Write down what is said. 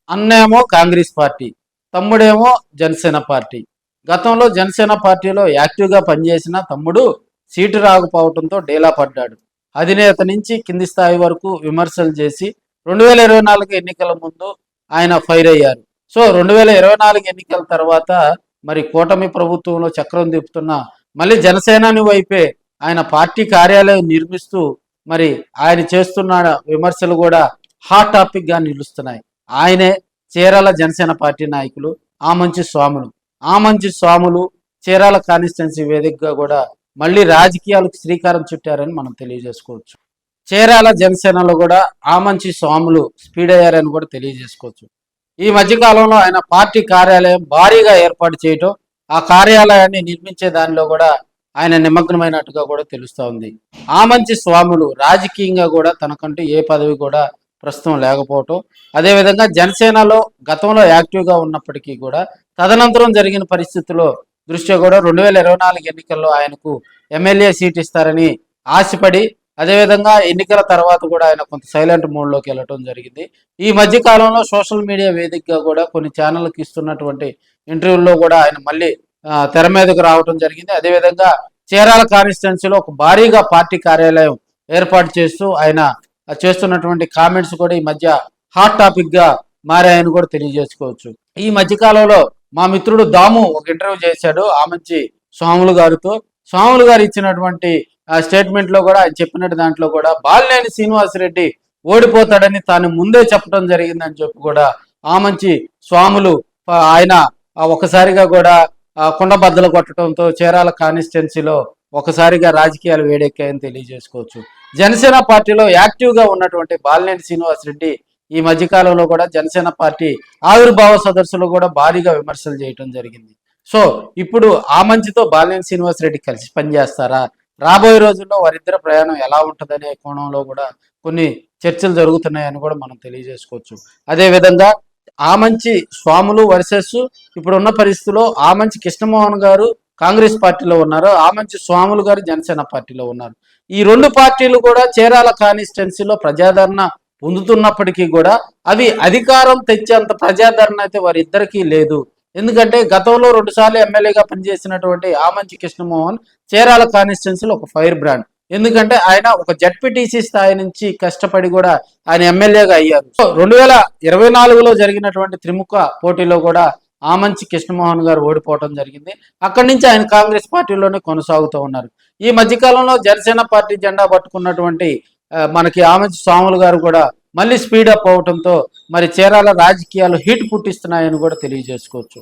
అన్నేమో Congress party, తమ్ముడేమో Janasena party. గతంలో జనసేన పార్టీలో యాక్టివ్గా పనిచేసిన తమ్ముడు సీటు రాకపోవడంతో డేలా పడ్డాడు. అధినేత నుంచి కింది స్థాయి వరకు విమర్శలు చేసి 2024 ఎన్నికల ముందు ఆయన ఫైర్ అయ్యారు. సో 2024 ఎన్నికల తర్వాత మరి కూటమి ప్రభుత్వంలో చక్రం తిప్పుతున్న మళ్ళీ జనసేనాని వైపే ఆయన పార్టీ కార్యాలయం నిర్మిస్తూ మరి ఆయన చేస్తున్న విమర్శలు కూడా హాట్ టాపిక్గా నిలుస్తున్నాయి. ఆయనే చీరాల జనసేన పార్టీ నాయకులు ఆమంచి స్వాములు చీరాల కాన్స్టిట్యున్సీ వేదికగా కూడా మళ్ళీ రాజకీయాలకు శ్రీకారం చుట్టారని మనం తెలియజేసుకోవచ్చు. చీరాల జనసేనలో కూడా ఆమంచి స్వాములు స్పీడ్ అయ్యారని కూడా తెలియజేసుకోవచ్చు. ఈ మధ్యకాలంలో ఆయన పార్టీ కార్యాలయం భారీగా ఏర్పాటు చేయటం, ఆ కార్యాలయాన్ని నిర్మించే దానిలో కూడా ఆయన నిమగ్నమైనట్టుగా కూడా తెలుస్తూ ఉంది. ఆమంచి స్వాములు రాజకీయంగా కూడా తనకంటూ ఏ పదవి కూడా ప్రస్తుతం లేకపోవటం, అదేవిధంగా జనసేనలో గతంలో యాక్టివ్గా ఉన్నప్పటికీ కూడా తదనంతరం జరిగిన పరిస్థితుల్లో దృష్ట్యా కూడా 2024 ఎన్నికల్లో ఆయనకు ఎమ్మెల్యే సీట్ ఇస్తారని ఆశపడి, అదేవిధంగా ఎన్నికల తర్వాత కూడా ఆయన కొంత సైలెంట్ మోడ్లోకి వెళ్ళటం జరిగింది. ఈ మధ్యకాలంలో సోషల్ మీడియా వేదికగా కూడా కొన్ని ఛానళ్ళకి ఇస్తున్నటువంటి ఇంటర్వ్యూల్లో కూడా ఆయన మళ్ళీ తెర మీదకు రావడం జరిగింది. అదేవిధంగా చీరాల కాన్స్టిట్యున్సీలో ఒక భారీగా పార్టీ కార్యాలయం ఏర్పాటు చేస్తూ ఆయన చేస్తున్నటువంటి కామెంట్స్ కూడా ఈ మధ్య హాట్ టాపిక్గా మారాయని కూడా తెలియజేసుకోవచ్చు. ఈ మధ్యకాలంలో మా మిత్రుడు దాము ఒక ఇంటర్వ్యూ చేశాడు ఆమంచి స్వాములు గారితో. స్వాములు గారు ఇచ్చినటువంటి స్టేట్మెంట్లో కూడా ఆయన చెప్పినట్టు దాంట్లో కూడా బాలినేని శ్రీనివాసరెడ్డి ఓడిపోతాడని తాను ముందే చెప్పడం జరిగిందని చెప్పి కూడా ఆమంచి స్వాములు ఆయన ఒకసారిగా కూడా కుండబద్దలు కొట్టడంతో చీరాల కాన్స్టిట్యున్సీలో ఒకసారిగా రాజకీయాలు వేడెక్కాయని తెలియజేసుకోవచ్చు. జనసేన పార్టీలో యాక్టివ్గా ఉన్నటువంటి బాలినేని శ్రీనివాసరెడ్డి ఈ మధ్యకాలంలో కూడా జనసేన పార్టీ ఆవిర్భావ సదస్సులో కూడా భారీగా విమర్శలు చేయడం జరిగింది. సో ఇప్పుడు ఆమంచితో బాలినేని శ్రీనివాసరెడ్డి కలిసి పనిచేస్తారా, రాబోయే రోజుల్లో వారిద్దరి ప్రయాణం ఎలా ఉంటుందనే కోణంలో కూడా కొన్ని చర్చలు జరుగుతున్నాయని కూడా మనం తెలియజేసుకోవచ్చు. అదేవిధంగా ఆమంచి స్వాములు వర్సెస్ ఇప్పుడున్న పరిస్థితిలో ఆమంచి కృష్ణమోహన్ గారు కాంగ్రెస్ పార్టీలో ఉన్నారు, ఆమంచి స్వాములు గారు జనసేన పార్టీలో ఉన్నారు. ఈ రెండు పార్టీలు కూడా చీరాల కాన్స్టిట్యున్సీలో ప్రజాదరణ పొందుతున్నప్పటికీ కూడా అవి అధికారం తెచ్చేంత ప్రజాదరణ అయితే వారిద్దరికీ లేదు. ఎందుకంటే గతంలో 2 సార్లు ఎమ్మెల్యేగా పనిచేసినటువంటి ఆమంచి కృష్ణమోహన్ చీరాల కాన్స్టిట్యున్సీలో ఒక ఫైర్ బ్రాండ్. ఎందుకంటే ఆయన ఒక జడ్పీటీసీ స్థాయి నుంచి కష్టపడి కూడా ఆయన ఎమ్మెల్యేగా అయ్యారు. 2024లో జరిగినటువంటి త్రిముఖ పోటీలో కూడా ఆమంచి కృష్ణమోహన్ గారు ఓడిపోవడం జరిగింది. అక్కడి నుంచి ఆయన కాంగ్రెస్ పార్టీలోనే కొనసాగుతూ ఉన్నారు. ఈ మధ్యకాలంలో జనసేన పార్టీ జెండా పట్టుకున్నటువంటి మనకి ఆమంచి స్వాములు గారు కూడా మళ్ళీ స్పీడప్ అవడంతో మరి చీరాల రాజకీయాలు హీట్ పుట్టిస్తున్నాయని కూడా తెలియజేసుకోవచ్చు.